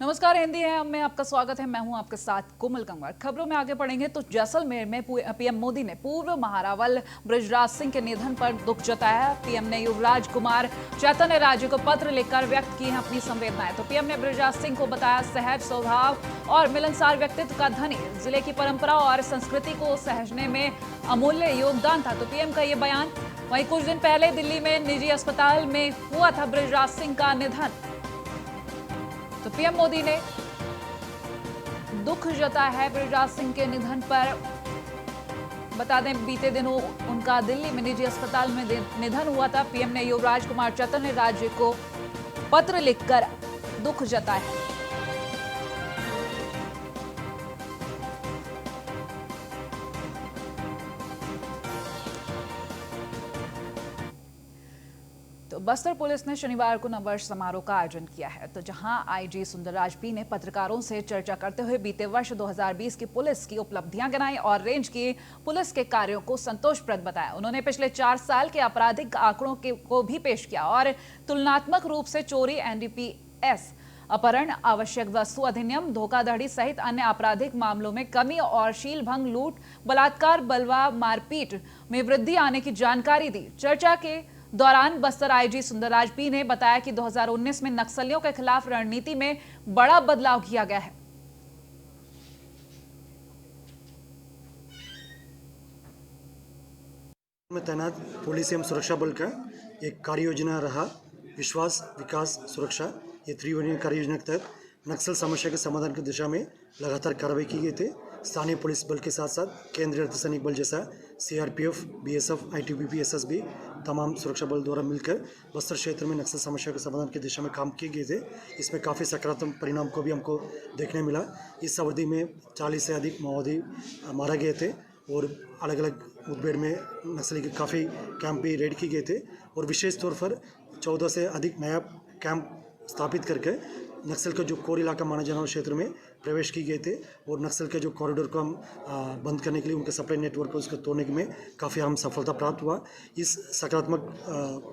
नमस्कार, हिंदी है में आपका स्वागत है। मैं हूं आपके साथ कोमल कंवर। खबरों में आगे बढ़ेंगे तो जैसलमेर में पीएम मोदी ने पूर्व महारावल बृजराज सिंह के निधन पर दुख जताया। पीएम ने युवराज कुमार चैतन्य राज्य को पत्र लिखकर व्यक्त की हैं अपनी संवेदनाएं। तो पीएम ने बृजराज सिंह को बताया सहज स्वभाव और मिलनसार व्यक्तित्व का धनी, जिले की परंपरा और संस्कृति को सहजने में अमूल्य योगदान था। तो पीएम का ये बयान। वहीं कुछ दिन पहले दिल्ली में निजी अस्पताल में हुआ था बृजराज सिंह का निधन। तो पीएम मोदी ने दुख जताया है बृजराज सिंह के निधन पर। बता दें, बीते दिनों उनका दिल्ली में निजी अस्पताल में निधन हुआ था। पीएम ने युवराज कुमार चैतन्य राज्य को पत्र लिखकर दुख जताया है। तो बस्तर पुलिस ने शनिवार को नववर्ष समारोह का आयोजन किया है। तो जहां आईजी सुंदरराज पी ने पत्रकारों से चर्चा करते हुए बीते वर्ष 2020 की पुलिस की उपलब्धियां गिनाई और रेंज की पुलिस के कार्यों को संतोषप्रद बताया। उन्होंने पिछले 4 साल के आपराधिक आंकड़ों को भी पेश किया और तुलनात्मक रूप से चोरी, एनडीपीएस, अपहरण, आवश्यक वस्तु अधिनियम, धोखाधड़ी सहित अन्य आपराधिक मामलों में कमी और शीलभंग, लूट, बलात्कार, बलवा मारपीट में वृद्धि आने की जानकारी दी। चर्चा के दौरान बस्तर आईजी सुंदरराज पी ने बताया कि 2019 में नक्सलियों के खिलाफ रणनीति में बड़ा बदलाव किया गया है। में तैनात पुलिस एवं सुरक्षा बल का एक कार्य योजना रहा विश्वास, विकास, सुरक्षा। ये त्रिवर्णीय कार्य योजना के तहत नक्सल समस्या के समाधान की दिशा में लगातार कार्रवाई की गई थी। स्थानीय पुलिस बल के साथ साथ केंद्रीय अर्धसैनिक बल जैसा सीआरपीएफ, बीएसएफ, आईटीबीपी, एसएसबी, तमाम सुरक्षा बल द्वारा मिलकर बस्तर क्षेत्र में नक्सल समस्या के समाधान की दिशा में काम किए गए थे। इसमें काफ़ी सकारात्मक परिणाम को भी हमको देखने मिला। इस अवधि में 40 से अधिक माओवादी मारा गए थे और अलग अलग मुठभेड़ में नक्सली के काफ़ी कैंप भी रेड किए गए थे और विशेष तौर पर 14 से अधिक नया कैंप स्थापित करके नक्सल का जो कोर इलाका माना जाने वाले क्षेत्र में प्रवेश किए गए थे और नक्सल के जो कॉरिडोर को हम बंद करने के लिए उनके सप्लाई नेटवर्क को उसको तोड़ने में काफ़ी हम सफलता प्राप्त हुआ। इस सकारात्मक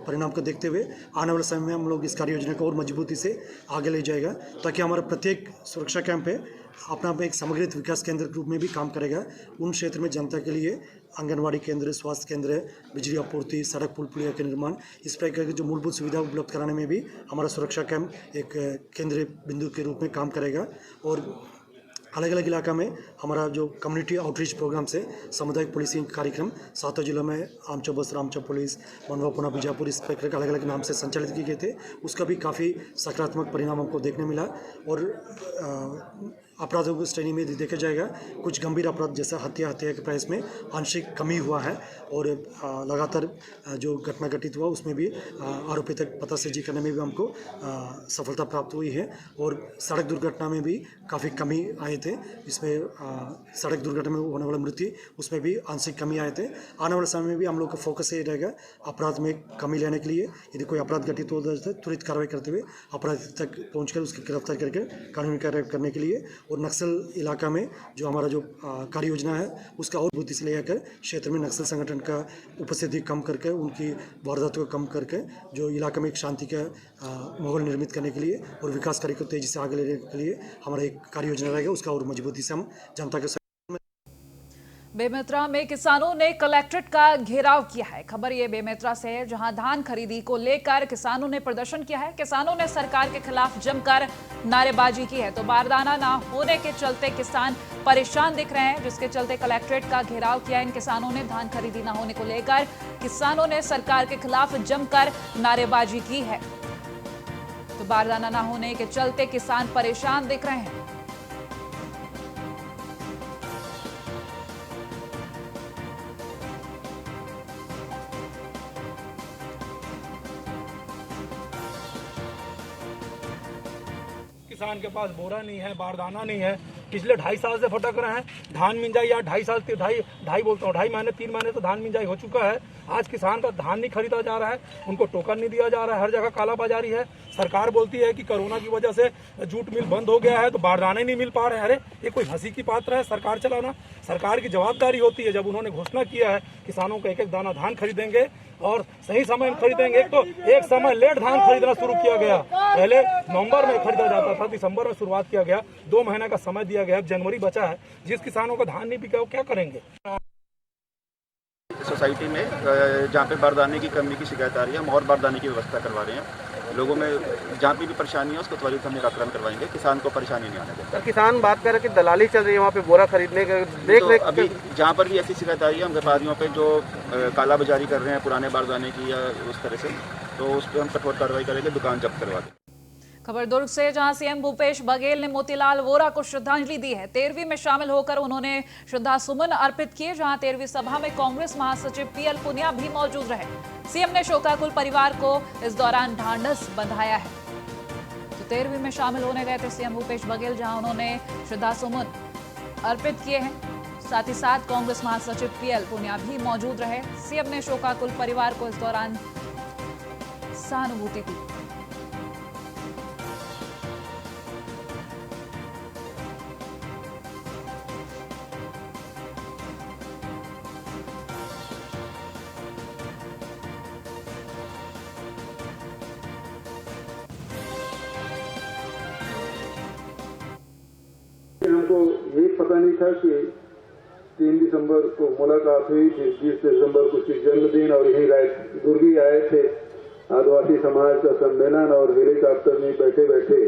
परिणाम को देखते हुए आने वाले समय में हम लोग इस कार्य योजना को और मजबूती से आगे ले जाएगा ताकि हमारा प्रत्येक सुरक्षा कैंप है अपना एक समग्रित विकास केंद्र के रूप में भी काम करेगा। उन क्षेत्र में जनता के लिए आंगनवाड़ी केंद्र, स्वास्थ्य केंद्र, बिजली आपूर्ति, सड़क पुल पुलिया के निर्माण, इस प्रकार की जो मूलभूत सुविधा उपलब्ध कराने में भी हमारा सुरक्षा कैंप एक केंद्रीय बिंदु के रूप में काम करेगा। और अलग अलग इलाका में हमारा जो कम्युनिटी आउटरीच प्रोग्राम से सामुदायिक पुलिसिंग कार्यक्रम 7 जिलों में आमचो बस्तर, आमचो पुलिस, मनवा, पुना, बीजापुर, इस प्रकार के अलग अलग नाम से संचालित किए गए थे। उसका भी काफ़ी सकारात्मक परिणाम हमको देखने मिला। और अपराधों की श्रेणी में देखा जाएगा कुछ गंभीर अपराध जैसा हत्या के प्राइस में आंशिक कमी हुआ है और लगातार जो घटना घटित हुआ उसमें भी आरोपी तक पतासेजी करने में भी हमको सफलता प्राप्त हुई है। और सड़क दुर्घटना में भी काफ़ी कमी आए थे। इसमें सड़क दुर्घटना में होने वाला मृत्यु उसमें भी आंशिक कमी आए थे। आने वाले समय में भी हम लोग का फोकस ये रहेगा अपराध में कमी लाने के लिए। यदि कोई अपराध घटित हो जाता है त्वरित कार्रवाई करते हुए अपराधी तक पहुँचकर उसकी गिरफ्तार करके कानूनी कार्रवाई करने के लिए। और नक्सल इलाका में जो हमारा जो कार्य योजना है उसका और बुद्धि से ले जाकर क्षेत्र में नक्सल संगठन का उपस्थिति कम करके उनकी वारदातों को कम करके जो इलाका में एक शांति का माहौल निर्मित करने के लिए और विकास कार्य को तेजी से आगे लेने के लिए हमारा एक कार्य योजना रहेगा। उसका और मजबूती से हम जनता के बेमेतरा में किसानों ने कलेक्ट्रेट का घेराव किया है। खबर ये बेमेतरा से है, जहां धान खरीदी को लेकर किसानों ने प्रदर्शन किया है। किसानों ने सरकार के खिलाफ जमकर नारेबाजी की है। तो बारदाना ना होने के चलते किसान परेशान दिख रहे हैं, जिसके चलते कलेक्ट्रेट का घेराव किया इन किसानों ने। धान खरीदी ना होने को लेकर किसानों ने सरकार के खिलाफ जमकर नारेबाजी की है। तो बारदाना ना होने के चलते किसान परेशान दिख रहे हैं। किसान के पास बोरा नहीं है, बारदाना नहीं है। पिछले 2.5 साल से भटक रहे हैं। धान मिंजाई या 2.5 साल 2.5 महीने 3 महीने तो धान मिंजाई हो चुका है। आज किसान का धान नहीं खरीदा जा रहा है, उनको टोकन नहीं दिया जा रहा है, हर जगह काला बाजारी है। सरकार बोलती है कि कोरोना की वजह से जूट मिल बंद हो गया है तो बारदाने नहीं मिल पा रहे हैं। अरे ये कोई हंसी की पात्र है सरकार चलाना? सरकार की जवाबदारी होती है, जब उन्होंने घोषणा किया है किसानों को एक एक दाना धान खरीदेंगे और सही समय में खरीदेंगे। एक समय लेट धान खरीदना शुरू किया गया, पहले नवंबर में खरीदा जाता था, दिसंबर में शुरुआत किया गया, 2 महीने का समय दिया गया, जनवरी बचा है। जिस किसानों का धान नहीं बिका वो क्या करेंगे? सोसाइटी में जहाँ पे बारदाने की कमी की शिकायत आ रही है, हम और बारदाने की व्यवस्था करवा रहे हैं। लोगों में जहाँ पे भी परेशानी है उसको त्वरित हम निराकरण करवाएंगे, किसान को परेशानी नहीं आने देंगे। सर, किसान बात कर रहे हैं कि दलाली चल रही है वहाँ पे बोरा खरीदने के, देख रेख अभी जहाँ पर भी ऐसी शिकायत आ रही है, हम व्यापारियों पे जो काला बाजारी कर रहे हैं पुराने बारदाने की या उस तरह से, तो उस पर हम कठोर कार्रवाई करेंगे, दुकान जब्त करवा देंगे। खबर दुर्ग से, जहां सीएम भूपेश बघेल ने मोतीलाल वोरा को श्रद्धांजलि दी है। 13वीं में शामिल होकर उन्होंने श्रद्धा सुमन अर्पित किए, जहां 13वीं सभा में कांग्रेस महासचिव पीएल पुनिया भी मौजूद रहे। सीएम ने शोकाकुल परिवार को इस दौरान ढांढस बंधाया है। तो 13वीं में शामिल होने गए थे सीएम भूपेश बघेल, जहां उन्होंने श्रद्धा सुमन अर्पित किए हैं। साथ ही साथ कांग्रेस महासचिव पीएल पुनिया भी मौजूद रहे। सीएम ने शोकाकुल परिवार को इस दौरान सहानुभूति दी। हमको ये पता नहीं था कि 3 दिसंबर को मुलाकात हुई थी, 20 दिसंबर को उसकी जन्मदिन, और यही दुर्ग ही आए थे आदिवासी समाज का सम्मेलन, और हेलीकॉप्टर में बैठे बैठे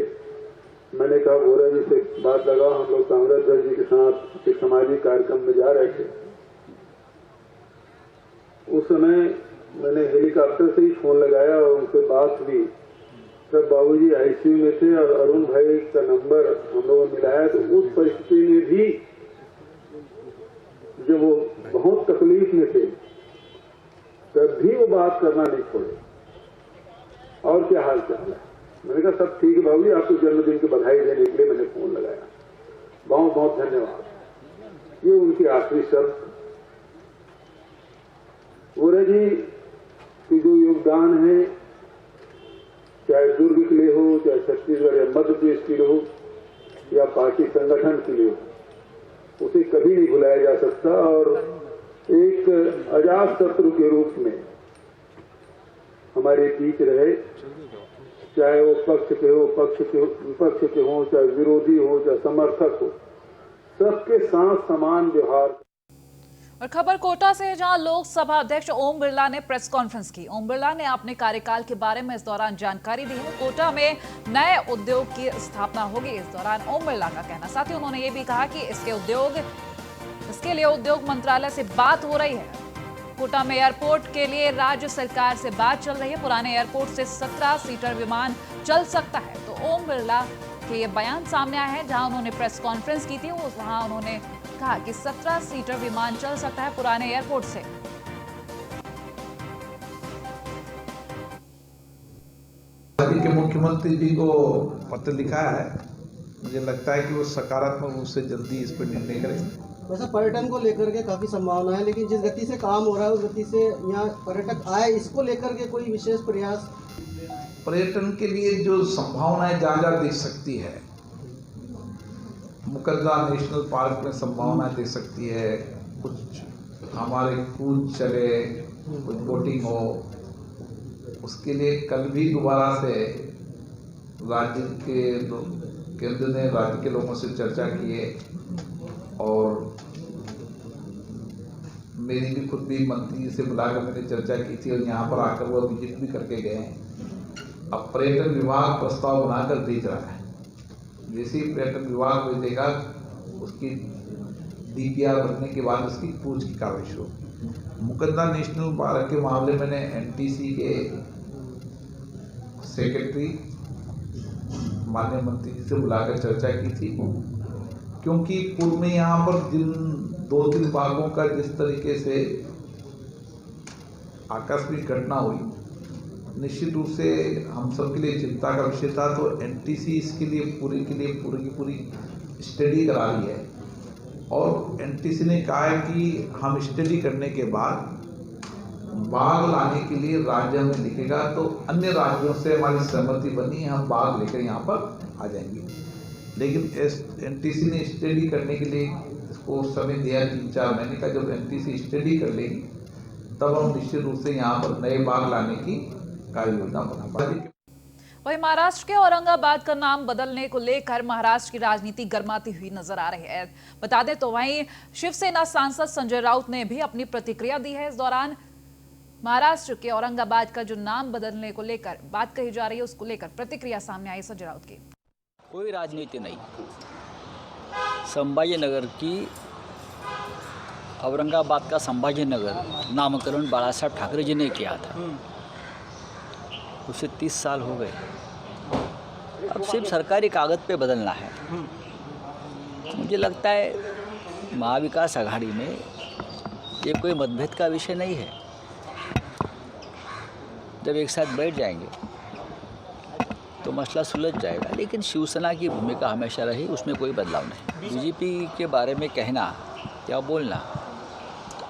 मैंने कहा वोरा जी से बात लगाओ, हम लोग कांग्रेस जी के साथ एक सामाजिक कार्यक्रम में जा रहे थे। उस समय मैंने हेलीकॉप्टर से ही फोन लगाया और उनसे बात हुई। तब बाबूजी आईसीयू में थे और अरुण भाई का नंबर हम लोगों ने मिलाया, तो उस परिस्थिति में भी जब वो बहुत तकलीफ में थे तब भी वो बात करना नहीं छोड़े। और क्या हाल चाल है? मैंने कहा सब ठीक है बाबूजी, आपको जन्मदिन की बधाई देने के लिए मैंने फोन लगाया, बहुत बहुत धन्यवाद। ये उनकी आखिरी शब्द। वोरा जी की जो योगदान है, चाहे दुर्ग के लिए हो, चाहे छत्तीसगढ़ या मध्य प्रदेश के लिए हो, या पार्टी संगठन के लिए हो, उसे कभी नहीं भुलाया जा सकता। और एक अजात शत्रु के रूप में हमारे बीच रहे, चाहे वो पक्ष के हो, विपक्ष के हो, चाहे विरोधी हो, चाहे समर्थक हो, सबके साथ समान व्यवहार। और खबर कोटा से है, जहां लोकसभा अध्यक्ष ओम बिरला ने प्रेस कॉन्फ्रेंस की। ओम बिरला ने अपने कार्यकाल के बारे में इस दौरान जानकारी दी है। कोटा में नए उद्योग की स्थापना होगी, इस दौरान ओम बिरला का कहना। साथ ही उन्होंने ये भी कहा कि इसके लिए उद्योग मंत्रालय से बात हो रही है। कोटा में एयरपोर्ट के लिए राज्य सरकार से बात चल रही है। पुराने एयरपोर्ट से 17 सीटर विमान चल सकता है। तो ओम बिरला के ये बयान सामने आया है, जहां उन्होंने प्रेस कॉन्फ्रेंस की थी। वहां उन्होंने कहा कि 17 सीटर विमान चल सकता है पुराने एयरपोर्ट से। राज्य के मुख्यमंत्री जी को पत्र लिखा है, मुझे लगता है कि वो सकारात्मक रूप से जल्दी इस पर निर्णय करेंगे। वैसे पर्यटन को लेकर के काफ़ी संभावना है, लेकिन जिस गति से काम हो रहा है उस गति से यहाँ पर्यटक आए, इसको लेकर के कोई विशेष प्रयास? पर्यटन के लिए जो संभावनाएं जहाँ दिख सकती है, मुकद्दमा नेशनल पार्क में संभावना दिख सकती है, कुछ हमारे क्रूज चले, कुछ बोटिंग हो, उसके लिए कल भी दोबारा से राज्य के केंद्र ने राज्य के लोगों से चर्चा की है, और मेरी भी खुद भी मंत्री से बुलाकर मैंने चर्चा की थी, और यहाँ पर आकर वो विजिट भी करके गए हैं। अब पर्यटन विभाग प्रस्ताव बनाकर भेज रहा है, जैसे ही पर्यटन विभाग भेजेगा उसकी डीपीआर बनने के बाद उसकी पूछ की कार्रवाई शुरू होगी। मुकद्दमा नेशनल पार्क के मामले में मैंने एनटीसी के सेक्रेटरी माननीय मंत्री जी से बुलाकर चर्चा की थी, क्योंकि पूर्व में यहाँ पर जिन 2-3 बागों का जिस तरीके से आकस्मिक घटना हुई, निश्चित रूप से हम सब के लिए चिंता का विषय था। तो एनटीसी इसके लिए पूरी की पूरी स्टडी करा रही है, और एनटीसी ने कहा है कि हम स्टडी करने के बाद बाघ लाने के लिए राज्य में लिखेगा तो अन्य राज्यों से हमारी सहमति बनी, हम बाघ लेकर यहाँ पर आ जाएंगे। लेकिन एनटीसी ने स्टडी करने के लिए इसको समय दिया 3-4 महीने का। जब एनटीसी स्टडी कर लेगी तब हम निश्चित रूप से यहाँ पर नए बाघ लाने की कार्य योजना बना पाएंगे। वहीं महाराष्ट्र के औरंगाबाद का नाम बदलने को लेकर महाराष्ट्र की राजनीति गर्माती हुई नजर आ रही है। बता दें तो वहीं शिवसेना सांसद संजय राउत ने भी अपनी प्रतिक्रिया दी है। इस दौरान महाराष्ट्र के औरंगाबाद का जो नाम बदलने को लेकर बात कही जा रही है, उसको लेकर प्रतिक्रिया सामने आई संजय राउत की। कोई राजनीति नहीं, संभाजीनगर की औरंगाबाद का संभाजीनगर नामकरण बाला साहब ठाकरे जी ने किया था। उसे 30 साल हो गए। अब सिर्फ सरकारी कागज पे बदलना है। मुझे लगता है महाविकास आघाड़ी में ये कोई मतभेद का विषय नहीं है। जब एक साथ बैठ जाएंगे तो मसला सुलझ जाएगा। लेकिन शिवसेना की भूमिका हमेशा रही, उसमें कोई बदलाव नहीं। बीजेपी के बारे में कहना या बोलना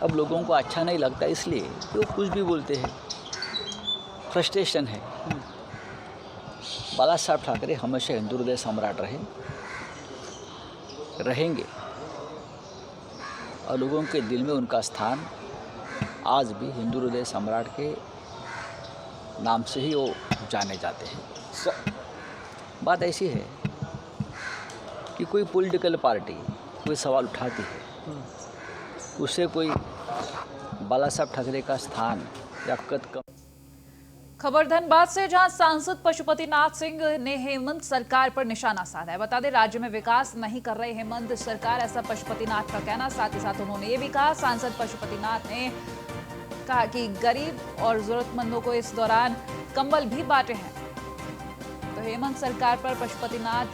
अब लोगों को अच्छा नहीं लगता, इसलिए कि वो कुछ भी बोलते हैं। फ्रस्ट्रेशन है। बाला साहब ठाकरे हमेशा हिंदू हृदय सम्राट रहेंगे और लोगों के दिल में उनका स्थान आज भी हिंदू हृदय सम्राट के नाम से ही वो जाने जाते हैं। बात ऐसी है कि कोई पॉलिटिकल पार्टी कोई सवाल उठाती है, उससे कोई बाला साहब ठाकरे का स्थान या कद कम। खबर धनबाद से, जहां सांसद पशुपतिनाथ सिंह ने हेमंत सरकार पर निशाना साधा है। बता दें राज्य में विकास नहीं कर रही हेमंत सरकार, ऐसा पशुपतिनाथ का कहना। साथ ही साथ उन्होंने ये भी कहा, सांसद पशुपतिनाथ ने कहा कि गरीब और जरूरतमंदों को इस दौरान कंबल भी बांटे हैं। तो हेमंत सरकार पर पशुपतिनाथ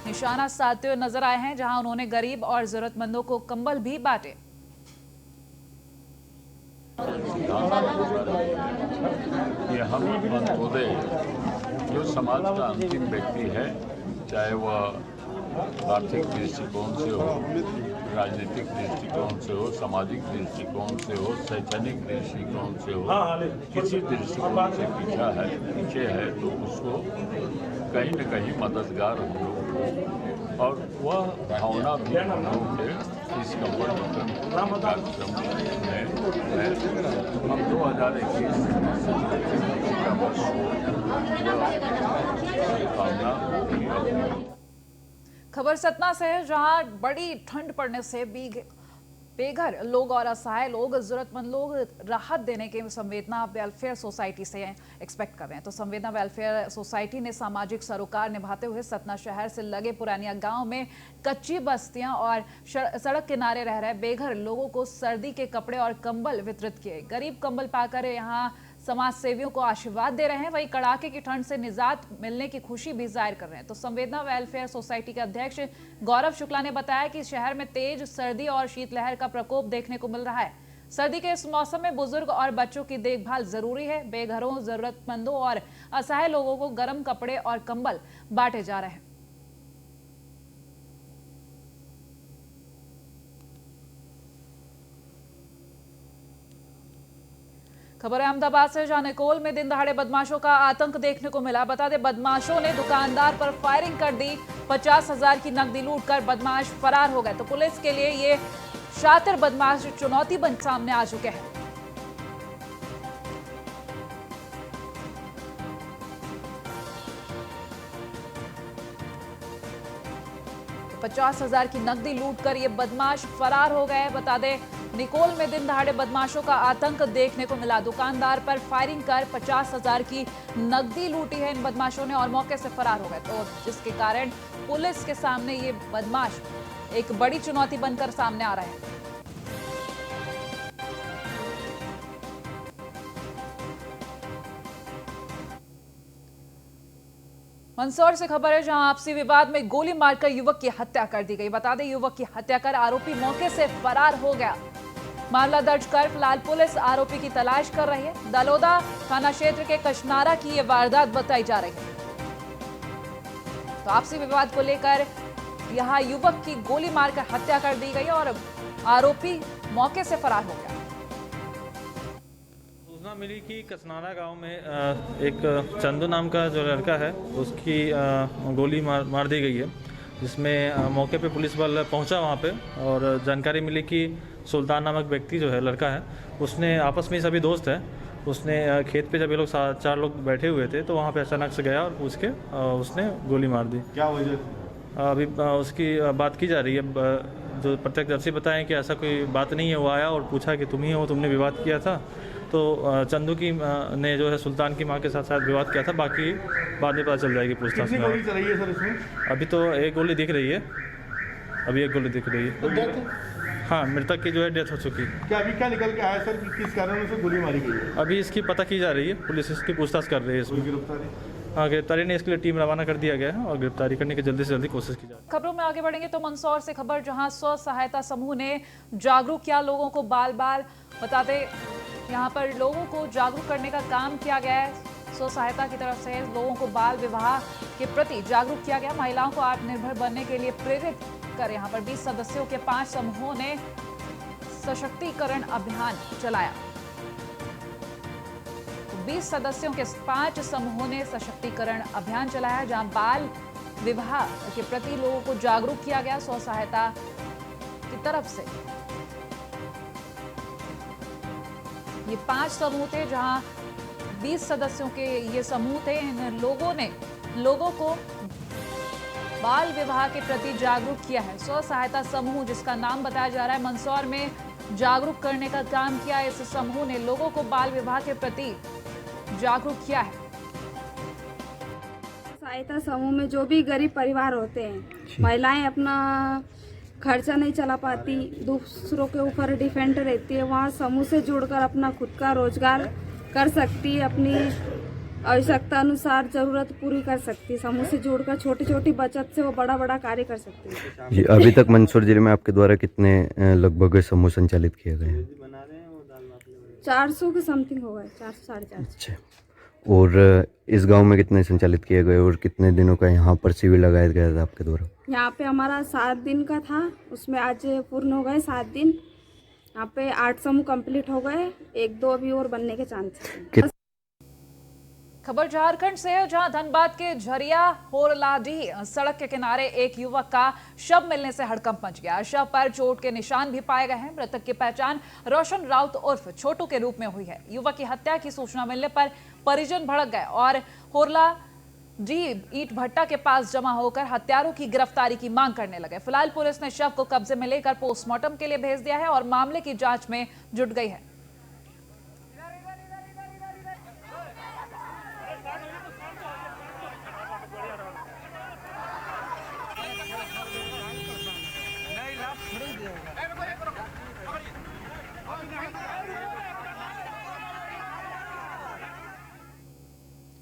निशाना साधते हुए नजर आए हैं, जहां उन्होंने गरीब और जरूरतमंदों को कंबल भी बांटे। ये हम अंत्योदय जो समाज का अंतिम व्यक्ति है, चाहे वह आर्थिक दृष्टिकोण से हो, राजनीतिक दृष्टिकोण से हो, सामाजिक दृष्टिकोण से हो, शैक्षणिक दृष्टिकोण से हो, किसी दृष्टिकोण से पीछे है तो उसको कहीं न कहीं मददगार हम लोग को, और वह भावना भी हम लोग के इस कंबल वितरण कार्यक्रम में है। हम 2021 का वर्ष भावना। खबर सतना से है, जहां बड़ी ठंड पड़ने से बेघर लोग और असहाय लोग, जरूरतमंद लोग राहत देने के संवेदना वेलफेयर सोसाइटी से एक्सपेक्ट कर रहे हैं। तो संवेदना वेलफेयर सोसाइटी ने सामाजिक सरोकार निभाते हुए सतना शहर से लगे पुरानिया गांव में कच्ची बस्तियां और सड़क किनारे रह रहे बेघर लोगों को सर्दी के कपड़े और कंबल वितरित किए। गरीब कंबल पाकर यहां समाज सेवियों को आशीर्वाद दे रहे हैं, वहीं कड़ाके की ठंड से निजात मिलने की खुशी भी जाहिर कर रहे हैं। तो संवेदना वेलफेयर सोसाइटी के अध्यक्ष गौरव शुक्ला ने बताया कि शहर में तेज सर्दी और शीतलहर का प्रकोप देखने को मिल रहा है। सर्दी के इस मौसम में बुजुर्ग और बच्चों की देखभाल जरूरी है। बेघरों, जरूरतमंदों और असहाय लोगों को गर्म कपड़े और कंबल बांटे जा रहे हैं। खबर है अहमदाबाद से, जहां निकोल में दिन दहाड़े बदमाशों का आतंक देखने को मिला। बता दें बदमाशों ने दुकानदार पर फायरिंग कर दी। 50,000 की नकदी लूटकर बदमाश फरार हो गए। तो पुलिस के लिए ये शातिर बदमाश चुनौती बन सामने आ चुके हैं। 50,000 की नकदी लूटकर ये बदमाश फरार हो गए। बता दें निकोल में दिन दहाड़े बदमाशों का आतंक देखने को मिला। दुकानदार पर फायरिंग कर 50,000 की नकदी लूटी है इन बदमाशों ने और मौके से फरार हो गए। तो जिसके कारण पुलिस के सामने ये बदमाश एक बड़ी चुनौती बनकर सामने आ रहे हैं। मंदसौर से खबर है, जहां आपसी विवाद में गोली मारकर युवक की हत्या कर दी गई। बता दें युवक की हत्या कर आरोपी मौके से फरार हो गया। मामला दर्ज कर फिलहाल पुलिस आरोपी की तलाश कर रही है। दलोदा थाना क्षेत्र के कचनारा की यह वारदात बताई जा रही है। तो आपसी विवाद को लेकर यहां युवक की गोली मारकर हत्या कर दी गई और आरोपी मौके से फरार हो गया। सूचना मिली कि कसनारा गांव में एक चंदू नाम का जो लड़का है उसकी गोली मार दी गई है, जिसमें मौके पे पुलिस बल पहुंचा वहां पे और जानकारी मिली कि सुल्तान नामक व्यक्ति जो है लड़का है, उसने आपस में सभी दोस्त है, उसने खेत पे जब ये लोग 4 लोग बैठे हुए थे तो वहाँ पे अचानक से गया और पूछ के उसने गोली मार दी। क्या वजह अभी उसकी बात की जा रही है। जो प्रत्यक्षदर्शी बताएं कि ऐसा कोई बात नहीं है, वो आया और पूछा कि तुम ही हो, तुमने विवाद किया था। तो चंदू की ने जो है सुल्तान की मां के साथ शायद विवाद किया था, बाकी बाद में पता चल जाएगी पूछताछ में। गोली चलाई है सर इसमें? अभी तो एक गोली दिख रही है, अभी एक गोली दिख रही है। हाँ, मृतक की जो है डेथ हो चुकी है। क्या अभी क्या निकल के आया सर कि किस कारण से गोली मारी गई है? अभी इसकी पता की जा रही है, पुलिस इसकी पूछताछ कर रही है। इसमें गिरफ्तारी? हाँ, गिरफ्तारी ने इसके लिए टीम रवाना कर दिया गया है और गिरफ्तारी करने की जल्दी से जल्दी कोशिश की जा रही है। खबरों में आगे बढ़ेंगे तो मंदसौर से खबर, जहां स्व सहायता समूह ने जागरूक किया लोगों को। बाल बाल बताते यहाँ पर लोगों को जागरूक करने का काम किया गया है। स्व सहायता की तरफ से लोगों को बाल विवाह के प्रति जागरूक किया गया। महिलाओं को आत्मनिर्भर बनने के लिए प्रेरित कर यहाँ पर 20 सदस्यों के 5 समूहों ने सशक्तिकरण अभियान चलाया। 20 सदस्यों के 5 समूहों ने सशक्तिकरण अभियान चलाया, जहां बाल विवाह के प्रति लोगों को जागरूक किया गया स्व सहायता की तरफ से। ये 5 समूह थे, जहां 20 सदस्यों के ये समूह थे। इन लोगों ने लोगों को बाल विवाह के प्रति जागरूक किया है। स्व सहायता समूह, जिसका नाम बताया जा रहा है, मंदसौर में जागरूक करने का काम किया। इस समूह ने लोगों को बाल विवाह के प्रति जागरूक किया है। सहायता समूह में जो भी गरीब परिवार होते हैं, महिलाएं अपना खर्चा नहीं चला पाती, दूसरों के ऊपर डिपेंड रहती है, वहाँ समूह से जुड़कर अपना खुद का रोजगार कर सकती है, अपनी आवश्यकता अनुसार जरूरत पूरी कर सकती है। समूह से जुड़कर छोटी छोटी बचत से वो बड़ा बड़ा कार्य कर सकती है। जी, अभी तक मंदसौर जिले में आपके द्वारा कितने लगभग समूह संचालित किए गए हैं? 400 के समथिंग हो गए, 400 साढ़े 400। अच्छा, और इस गांव में कितने संचालित किए गए और कितने दिनों का यहाँ पर शिविर लगाया गया था आपके द्वारा? यहाँ पे हमारा 7 दिन का था, उसमें आज पूर्ण हो गए 7 दिन। यहाँ पे 8 समूह कंप्लीट हो गए, 1-2 अभी और बनने के चांस हैं। खबर झारखंड से है, जहां धनबाद के झरिया होरलाडीह सड़क के किनारे एक युवक का शव मिलने से हड़कंप मच गया। शव पर चोट के निशान भी पाए गए हैं। मृतक की पहचान रोशन राउत उर्फ छोटू के रूप में हुई है। युवक की हत्या की सूचना मिलने पर परिजन भड़क गए और होरलाडीह ईंट भट्टा के पास जमा होकर हत्यारों की गिरफ्तारी की मांग करने लगे। फिलहाल पुलिस ने शव को कब्जे में लेकर पोस्टमार्टम के लिए भेज दिया है और मामले की जांच में जुट गई है।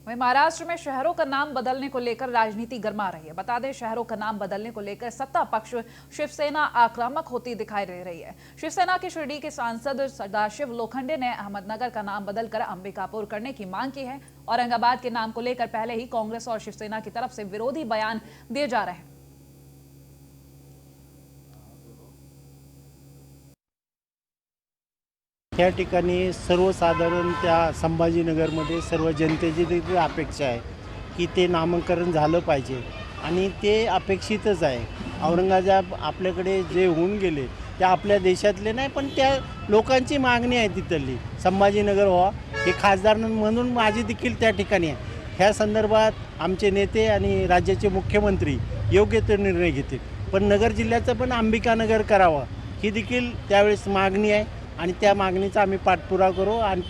वहीं महाराष्ट्र में शहरों का नाम बदलने को लेकर राजनीति गर्मा रही है। बता दें, शहरों का नाम बदलने को लेकर सत्ता पक्ष शिवसेना आक्रामक होती दिखाई दे रही है। शिवसेना के शिरडी के सांसद सदाशिव लोखंडे ने अहमदनगर का नाम बदलकर अंबिकापुर करने की मांग की है। औरंगाबाद के नाम को लेकर पहले ही कांग्रेस और शिवसेना की तरफ से विरोधी बयान दिए जा रहे हैं। या ठिकाणी सर्वसाधारण त्या संभाजीनगरमध्ये सर्व जनतेची देखील अपेक्षा आहे की ते नामकरण झालं पाहिजे आणि ते अपेक्षितच आहे। औरंगाबाद आपल्याकडे जे होऊन गेले ते आपल्या देशातले नाही, पण त्या लोकांची मागणी आहे तिथली संभाजीनगर व्हावा हे खासदार म्हणून माझी देखील त्या ठिकाणी आहे। ह्या संदर्भात आमचे नेते आणि राज्याचे मुख्यमंत्री योग्य ते निर्णय घेतील, पण नगर जिल्ह्याचं पण अंबिकानगर करावं ही देखील त्यावेळेस मागणी आहे आणि त्या मागणीचा आम्ही पाठपुरावा करू आणि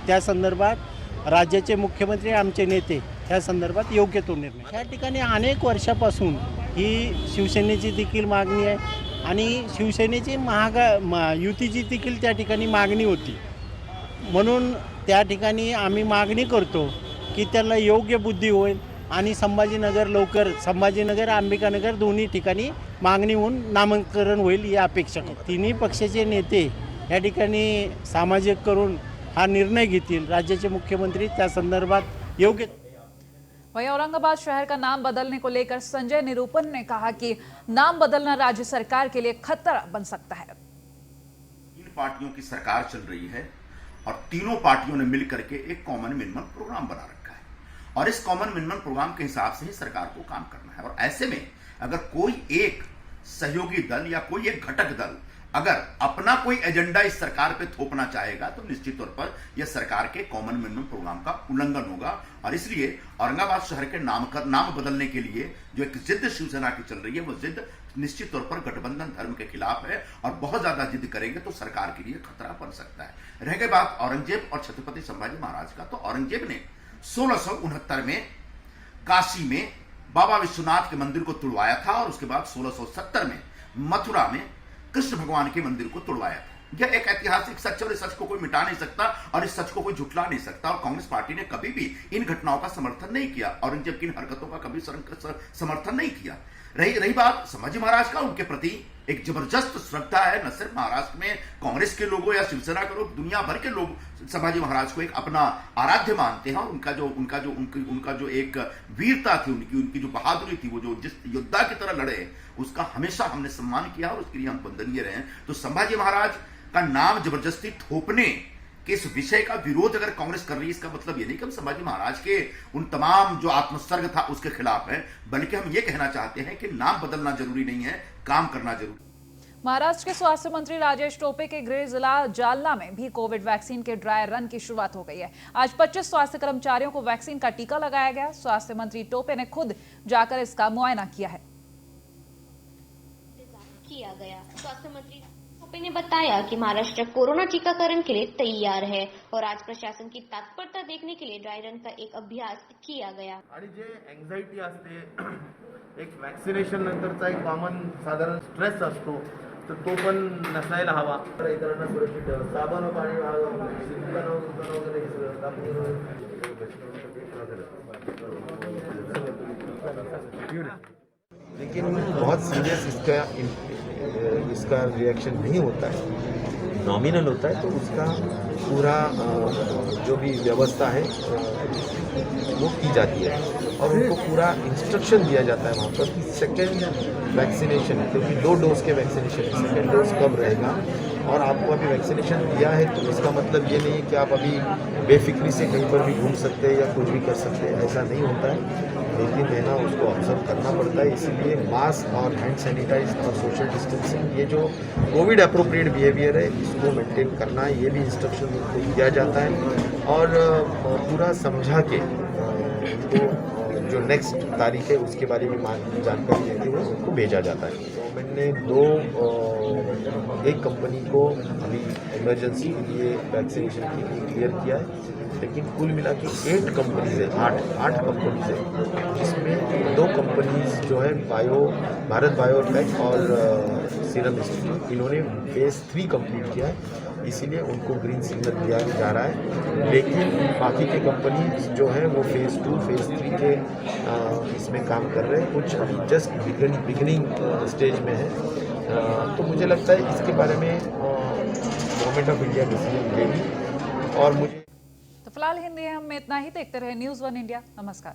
त्या संदर्भात राज्याचे मुख्यमंत्री आमचे नेते ह्या संदर्भात योग्य तो निर्णय। या ठिकाणी अनेक वर्षापासून ही शिवसेनेची देखील मागणी आहे आणि शिवसेनेची युतीची देखील त्या ठिकाणी मागणी होती, म्हणून त्या ठिकाणी आम्ही मागणी करतो की त्याला योग्य बुद्धी होईल आणि संभाजीनगर लवकर संभाजीनगर अंबिकानगर दोन्ही ठिकाणी मागणी होऊन नामकरण होईल ही अपेक्षा करतो। तिन्ही पक्षाचे नेते या ठिकाणी सामाजिक करून हा निर्णय घेतील, राज्याचे मुख्यमंत्री त्या संदर्भात योग्य। वहीं औरंगाबाद शहर का नाम बदलने को लेकर संजय निरूपम ने कहा कि नाम बदलना राज्य सरकार के लिए खतरा बन सकता है। इन पार्टियों की सरकार चल रही है और तीनों पार्टियों ने मिलकर के एक कॉमन मिनिमम प्रोग्राम बना रखा है और इस कॉमन मिनिमम प्रोग्राम के हिसाब से ही सरकार को काम करना है। और ऐसे में अगर कोई एक सहयोगी दल या कोई एक घटक दल अगर अपना कोई एजेंडा इस सरकार पे थोपना चाहेगा तो निश्चित तौर पर यह सरकार के कॉमन मिनिमम प्रोग्राम का उल्लंघन होगा। और इसलिए औरंगाबाद शहर के नाम बदलने के लिए जो एक जिद शिवसेना की चल रही है वो जिद निश्चित तौर पर गठबंधन धर्म के खिलाफ है और बहुत ज्यादा जिद करेंगे तो सरकार के लिए खतरा बन सकता है। रह गई बात औरंगजेब और छत्रपति संभाजी महाराज का, तो औरंगजेब ने 1669 में काशी में बाबा विश्वनाथ के मंदिर को तुड़वाया था और उसके बाद 1670 में मथुरा में कृष्ण भगवान के मंदिर को तुड़वाया था। यह एक ऐतिहासिक सच और इस सच को कोई मिटा नहीं सकता और इस सच को कोई झुठला नहीं सकता। और कांग्रेस पार्टी ने कभी भी इन घटनाओं का समर्थन नहीं किया, औरंगजेब की इन हरकतों का कभी समर्थन नहीं किया। रही बात संभाजी महाराज का, उनके प्रति एक जबरदस्त श्रद्धा है। न सिर्फ महाराष्ट्र में कांग्रेस के लोगों या शिवसेना के लोग, दुनिया भर के लोग संभाजी महाराज को एक अपना आराध्य मानते हैं और उनका जो एक वीरता थी, उनकी जो बहादुरी थी, वो जो जिस योद्धा की तरह लड़े, उसका हमेशा हमने सम्मान किया और उसके लिए हम वंदनीय रहे। तो संभाजी महाराज का नाम जबरदस्ती थोपने के इस विषय का विरोध अगर कांग्रेस कर रही है, इसका मतलब ये नहीं कि हम संभाजी महाराज के उन तमाम जो आत्मसर्ग था उसके खिलाफ है, बल्कि हम ये कहना चाहते हैं कि नाम बदलना जरूरी नहीं है, काम करना जरूरी। महाराष्ट्र के स्वास्थ्य मंत्री राजेश टोपे के गृह जिला जालना में भी कोविड वैक्सीन के ड्राई रन की शुरुआत हो गई है। आज 25 स्वास्थ्य कर्मचारियों को वैक्सीन का टीका लगाया गया। स्वास्थ्य मंत्री टोपे ने खुद जाकर इसका मुआयना किया है। स्वास्थ्य मंत्री टोपे ने बताया कि महाराष्ट्र कोरोना टीकाकरण के लिए तैयार है और आज प्रशासन की तत्परता देखने के लिए ड्राई रन का एक अभ्यास किया गया। आणि जे एंझायटी असते, एक वॅक्सिनेशन नंतरचा एक कॉमन साधारण स्ट्रेस असतो, तर तो पण नसायला हवा। इतरांना सुरक्षित ठेवा, साबण पाणी वगैरे लेकिन बहुत सीरियस इसका रिएक्शन नहीं होता है, नॉमिनल होता है, तो उसका पूरा जो भी व्यवस्था है वो की जाती है और उनको पूरा इंस्ट्रक्शन दिया जाता है वहाँ पर कि सेकेंड वैक्सीनेशन है, क्योंकि 2 डोज के वैक्सीनेशन है, सेकेंड डोज कब रहेगा। और आपको अभी वैक्सीनेशन दिया है तो इसका मतलब ये नहीं है कि आप अभी बेफिक्री से कहीं पर भी घूम सकते हैं या कुछ भी कर सकते हैं, ऐसा नहीं होता है। 2-3 महीना उसको ऑब्जर्व करना पड़ता है, इसीलिए मास्क और हैंड सैनिटाइज और सोशल डिस्टेंसिंग, ये जो कोविड अप्रोप्रिएट बिहेवियर है इसको मेंटेन करना है, ये भी इंस्ट्रक्शन उनको दिया जाता है। और पूरा समझा के उनको जो नेक्स्ट तारीख है उसके बारे में जानकारी देते हुए उनको भेजा जाता है। गवर्नमेंट ने एक कंपनी को अभी इमरजेंसी के लिए वैक्सीनेशन के लिए क्लियर किया है, लेकिन कुल मिला के 8 कंपनीज है, 8 कंपनीज है, जिसमें 2 कंपनीज जो है भारत बायोटेक और सीरम इंस्टीट्यूट, इन्होंने फेज़ 3 कंप्लीट किया है, इसीलिए उनको ग्रीन सिग्नल दिया जा रहा है। लेकिन बाकी के कंपनी जो है वो फेज़ 2, फेज़ 3 के इसमें काम कर रहे हैं, कुछ अभी जस्ट बिगिनिंग स्टेज में है। तो मुझे लगता है इसके बारे में गवर्नमेंट ऑफ इंडिया डिसीजन लेगी। और मुझे तो फिलहाल हिंदी में इतना ही। देखते रहे News 1 इंडिया। नमस्कार।